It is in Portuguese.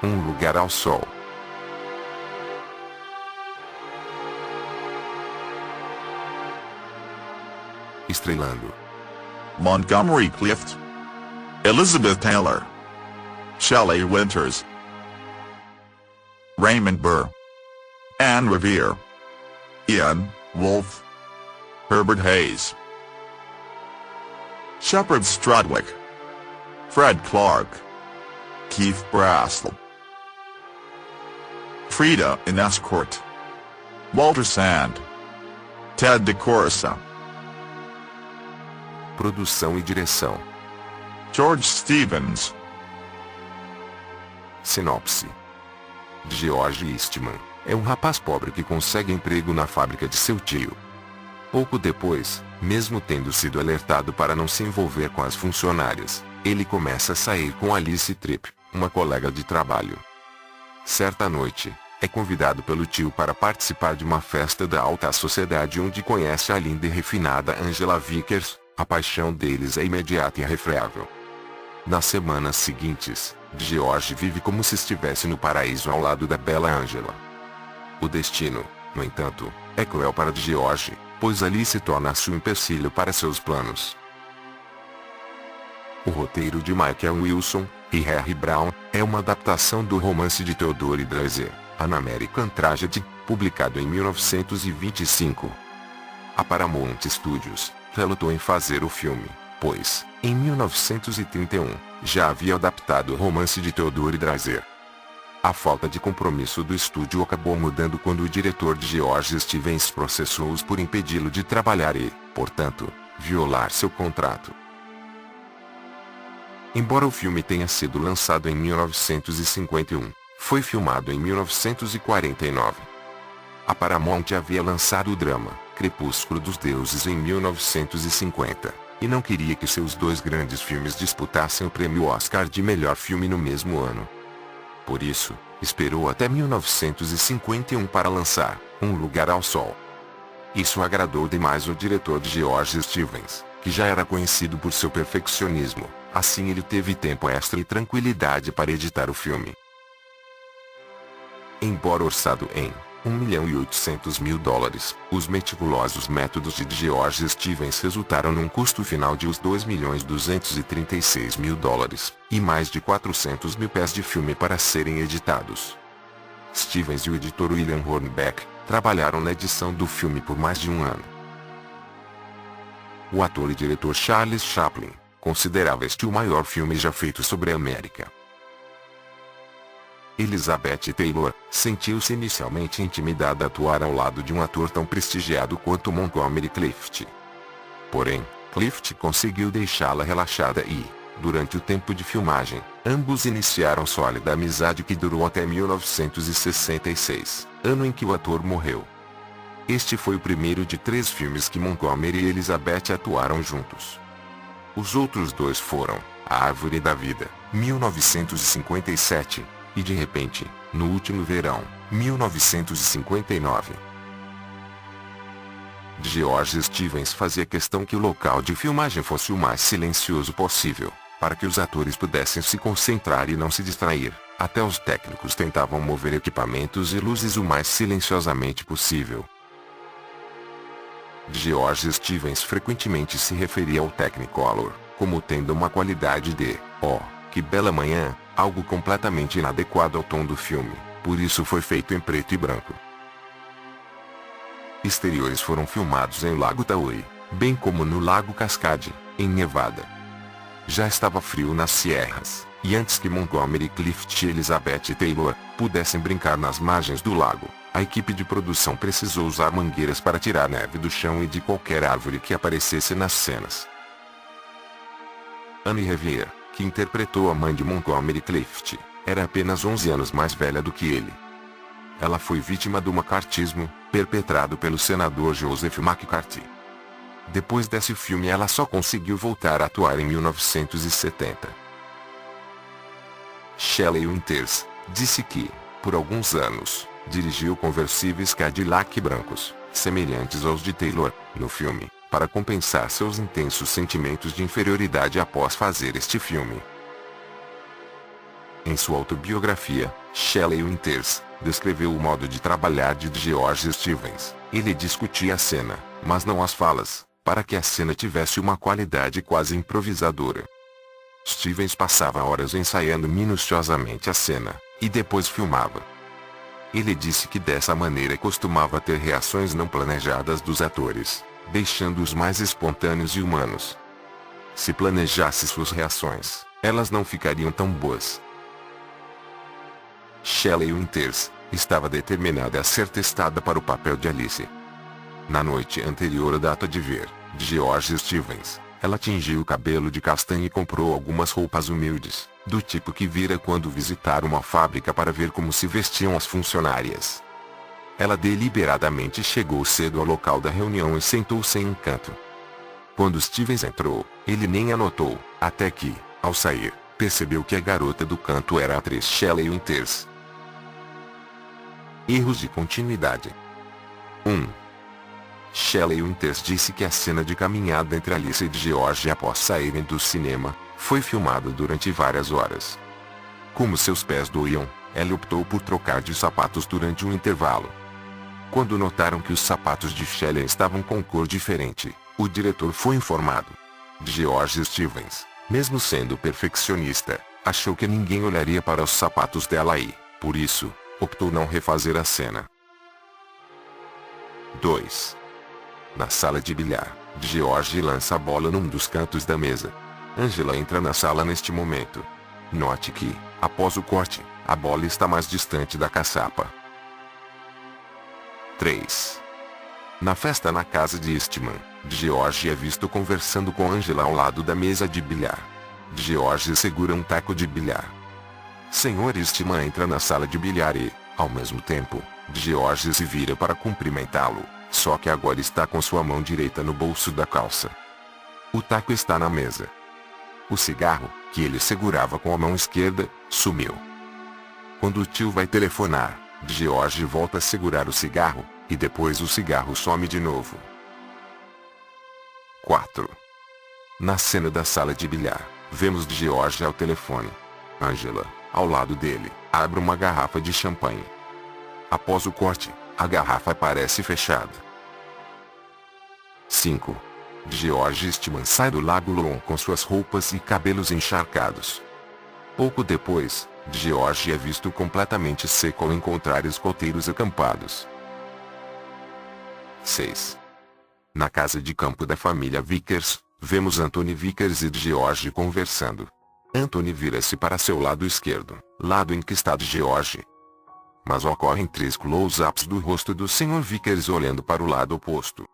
Um Lugar ao Sol. Estrelando Montgomery Clift, Elizabeth Taylor, Shelley Winters, Raymond Burr, Anne Revere, Ian Wolfe, Herbert Hayes, Shepard Strudwick, Fred Clark, Keith Brastel, Frida in Escort, Walter Sand, Ted DeCorsa. Produção e direção. George Stevens. Sinopse. George Eastman é um rapaz pobre que consegue emprego na fábrica de seu tio. Pouco depois, mesmo tendo sido alertado para não se envolver com as funcionárias, ele começa a sair com Alice Tripp, uma colega de trabalho. Certa noite, é convidado pelo tio para participar de uma festa da alta sociedade onde conhece a linda e refinada Angela Vickers. A paixão deles é imediata e irrefreável. Nas semanas seguintes, George vive como se estivesse no paraíso ao lado da bela Angela. O destino, no entanto, é cruel para George, pois Alice torna-se um empecilho para seus planos. O roteiro de Michael Wilson e Harry Brown é uma adaptação do romance de Theodore Dreiser, An American Tragedy, publicado em 1925. A Paramount Studios relutou em fazer o filme, pois, em 1931, já havia adaptado o romance de Theodore Dreiser. A falta de compromisso do estúdio acabou mudando quando o diretor de George Stevens processou-os por impedi-lo de trabalhar e, portanto, violar seu contrato. Embora o filme tenha sido lançado em 1951, foi filmado em 1949. A Paramount havia lançado o drama Crepúsculo dos Deuses em 1950, e não queria que seus dois grandes filmes disputassem o prêmio Oscar de melhor filme no mesmo ano. Por isso, esperou até 1951 para lançar Um Lugar ao Sol. Isso agradou demais o diretor de George Stevens, que já era conhecido por seu perfeccionismo, assim ele teve tempo extra e tranquilidade para editar o filme. Embora orçado em $1.800.000, os meticulosos métodos de George Stevens resultaram num custo final de uns $2.236.000, e mais de 400.000 pés de filme para serem editados. Stevens e o editor William Hornbeck trabalharam na edição do filme por mais de um ano. O ator e diretor Charles Chaplin considerava este o maior filme já feito sobre a América. Elizabeth Taylor sentiu-se inicialmente intimidada a atuar ao lado de um ator tão prestigiado quanto Montgomery Clift. Porém, Clift conseguiu deixá-la relaxada e, durante o tempo de filmagem, ambos iniciaram sólida amizade que durou até 1966, ano em que o ator morreu. Este foi o primeiro de 3 filmes que Montgomery e Elizabeth atuaram juntos. Os outros 2 foram A Árvore da Vida, 1957, e De Repente, no Último Verão, 1959. George Stevens fazia questão que o local de filmagem fosse o mais silencioso possível, para que os atores pudessem se concentrar e não se distrair. Até os técnicos tentavam mover equipamentos e luzes o mais silenciosamente possível. George Stevens frequentemente se referia ao Technicolor como tendo uma qualidade de "oh, que bela manhã", algo completamente inadequado ao tom do filme, por isso foi feito em preto e branco. Exteriores foram filmados em Lago Tahoe, bem como no Lago Cascade, em Nevada. Já estava frio nas Sierras, e antes que Montgomery Clift e Elizabeth Taylor pudessem brincar nas margens do lago, a equipe de produção precisou usar mangueiras para tirar neve do chão e de qualquer árvore que aparecesse nas cenas. Anne Revere, que interpretou a mãe de Montgomery Clift, era apenas 11 anos mais velha do que ele. Ela foi vítima do macartismo, perpetrado pelo senador Joseph McCarthy. Depois desse filme ela só conseguiu voltar a atuar em 1970. Shelley Winters disse que, por alguns anos, dirigiu conversíveis Cadillac brancos, semelhantes aos de Taylor, no filme, para compensar seus intensos sentimentos de inferioridade após fazer este filme. Em sua autobiografia, Shelley Winters descreveu o modo de trabalhar de George Stevens. Ele discutia a cena, mas não as falas, para que a cena tivesse uma qualidade quase improvisadora. Stevens passava horas ensaiando minuciosamente a cena, e depois filmava. Ele disse que dessa maneira costumava ter reações não planejadas dos atores, deixando-os mais espontâneos e humanos. Se planejasse suas reações, elas não ficariam tão boas. Shelley Winters estava determinada a ser testada para o papel de Alice. Na noite anterior à data de ver George Stevens, ela tingiu o cabelo de castanho e comprou algumas roupas humildes, do tipo que vira quando visitar uma fábrica para ver como se vestiam as funcionárias. Ela deliberadamente chegou cedo ao local da reunião e sentou-se em um canto. Quando Stevens entrou, ele nem a notou, até que, ao sair, percebeu que a garota do canto era a atriz Shelley Winters. Erros de continuidade. 1. Shelley Winters disse que a cena de caminhada entre Alice e George após saírem do cinema foi filmada durante várias horas. Como seus pés doíam, ela optou por trocar de sapatos durante um intervalo. Quando notaram que os sapatos de Shelley estavam com cor diferente, o diretor foi informado. George Stevens, mesmo sendo perfeccionista, achou que ninguém olharia para os sapatos dela e, por isso, optou não refazer a cena. 2. Na sala de bilhar, George lança a bola num dos cantos da mesa. Angela entra na sala neste momento. Note que, após o corte, a bola está mais distante da caçapa. 3. Na festa na casa de Eastman, George é visto conversando com Angela ao lado da mesa de bilhar. George segura um taco de bilhar. Sr. Eastman entra na sala de bilhar e, ao mesmo tempo, George se vira para cumprimentá-lo, só que agora está com sua mão direita no bolso da calça. O taco está na mesa. O cigarro, que ele segurava com a mão esquerda, sumiu. Quando o tio vai telefonar, George volta a segurar o cigarro, e depois o cigarro some de novo. 4. Na cena da sala de bilhar, vemos George ao telefone. Angela, ao lado dele, abre uma garrafa de champanhe. Após o corte, a garrafa parece fechada. 5. George Eastman sai do Lago Long com suas roupas e cabelos encharcados. Pouco depois, George é visto completamente seco ao encontrar escoteiros acampados. 6. Na casa de campo da família Vickers, vemos Anthony Vickers e George conversando. Anthony vira-se para seu lado esquerdo, lado em que está George. Mas ocorrem 3 close-ups do rosto do Sr. Vickers olhando para o lado oposto.